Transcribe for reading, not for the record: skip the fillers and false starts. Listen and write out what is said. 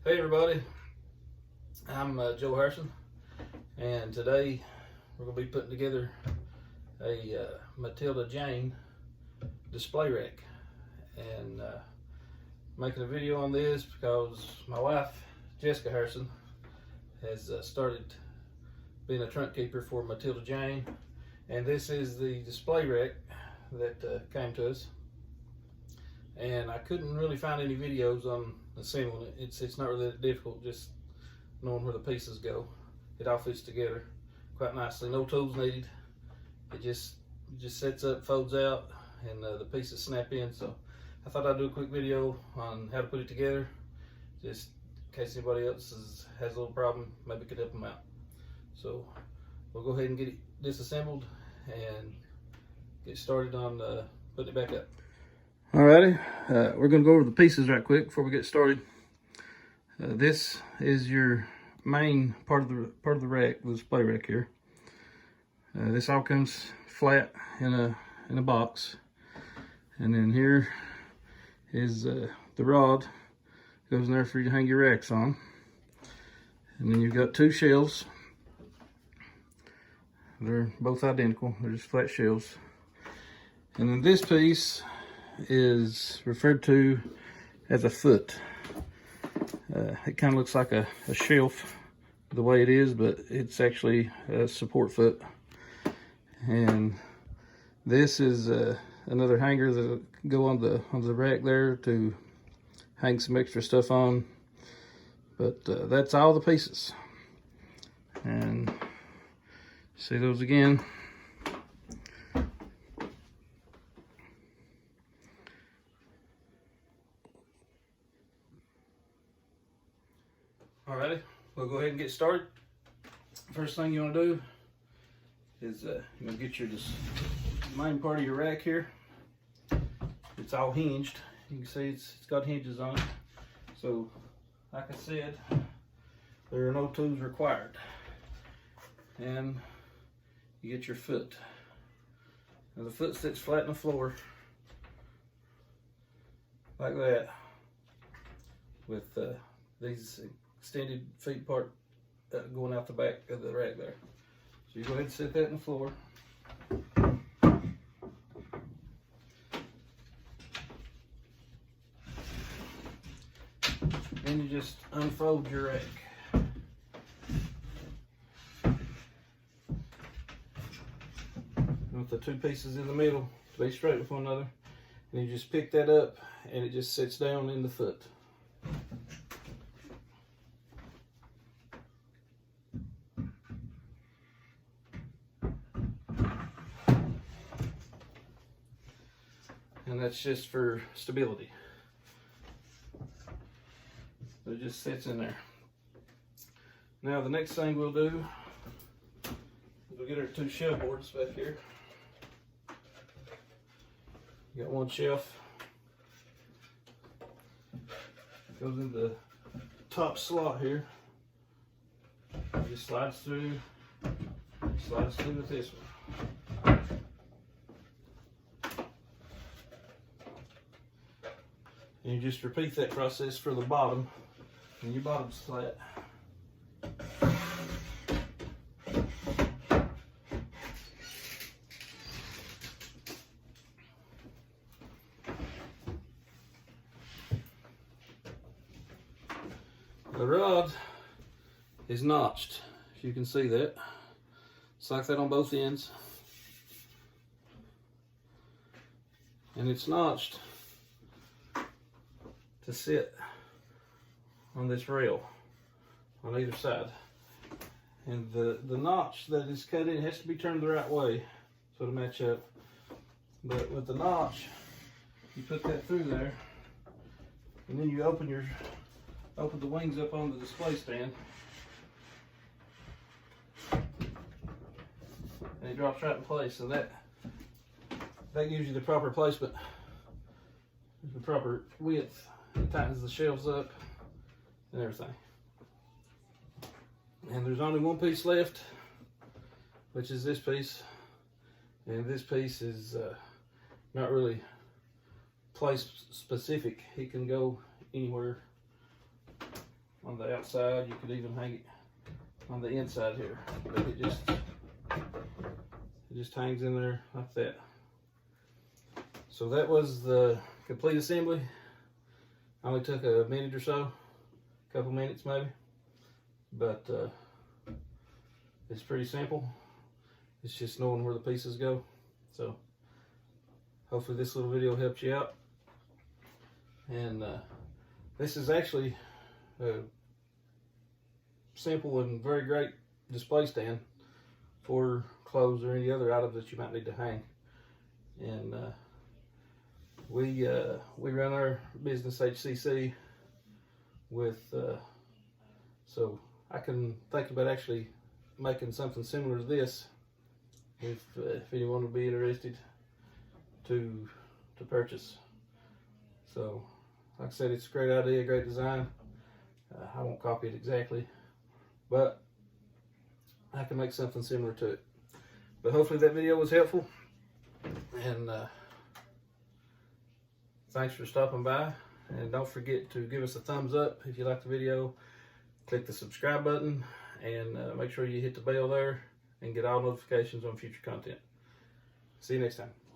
Hey everybody, I'm Joe Harrison, and today we're going to be putting together a Matilda Jane display rack, and making a video on this because my wife Jessica Harrison has started being a trunk keeper for Matilda Jane, and this is the display rack that came to us. And I couldn't really find any videos on assembling it. It's not really that difficult, just knowing where the pieces go. It all fits together quite nicely. No tools needed. It just sets up, folds out, and the pieces snap in. So I thought I'd do a quick video on how to put it together, just in case anybody else has a little problem, maybe could help them out. So we'll go ahead and get it disassembled and get started on putting it back up. Alrighty, we're going to go over the pieces right quick before we get started. This is your main part of the rack, the display rack here. This all comes flat in a box, and then here is the rod goes in there for you to hang your racks on, and then you've got two shelves. They're both identical. They're just flat shelves, and then this piece is referred to as a foot. It kind of looks like a shelf the way it is, but it's actually a support foot. And this is another hanger that'll go on the rack there to hang some extra stuff on. But that's all the pieces. And see those again. Alrighty, we'll go ahead and get started. First thing you want to do is you're going to get your main part of your rack here. It's all hinged. You can see it's got hinges on it. So, like I said, there are no tools required. And you get your foot. Now the foot sits flat on the floor like that, with these extended feet part going out the back of the rack there. So you go ahead and set that in the floor. Then you just unfold your rack. With the two pieces in the middle to be straight with one another. And you just pick that up and it just sits down in the foot. And that's just for stability. So it just sits in there. Now the next thing we'll do is we'll get our two shelf boards back here. You got one shelf. Goes in the top slot here. It just slides through with this one. And you just repeat that process for the bottom, and your bottom's flat. The rod is notched, if you can see that. It's like that on both ends. And it's notched to sit on this rail on either side. And the notch that is cut in has to be turned the right way so to match up. But with the notch, you put that through there, and then you open the wings up on the display stand, and it drops right in place. So that gives you the proper placement, the proper width. It tightens the shelves up and everything. And there's only one piece left, which is this piece. And this piece is not really place specific. It can go anywhere on the outside. You could even hang it on the inside here, but it just hangs in there like that. So that was the complete assembly. Only took a minute or so, a couple minutes maybe, but it's pretty simple. It's just knowing where the pieces go. So hopefully this little video helped you out. And this is actually a simple and very great display stand for clothes or any other items that you might need to hang. And we run our business HCC with so I can think about actually making something similar to this if anyone would be interested to purchase. So like I said, it's a great idea, great design. I won't copy it exactly, but I can make something similar to it. But hopefully that video was helpful, and thanks for stopping by. And don't forget to give us a thumbs up if you like the video. Click the subscribe button, and make sure you hit the bell there and get all notifications on future content. See you next time.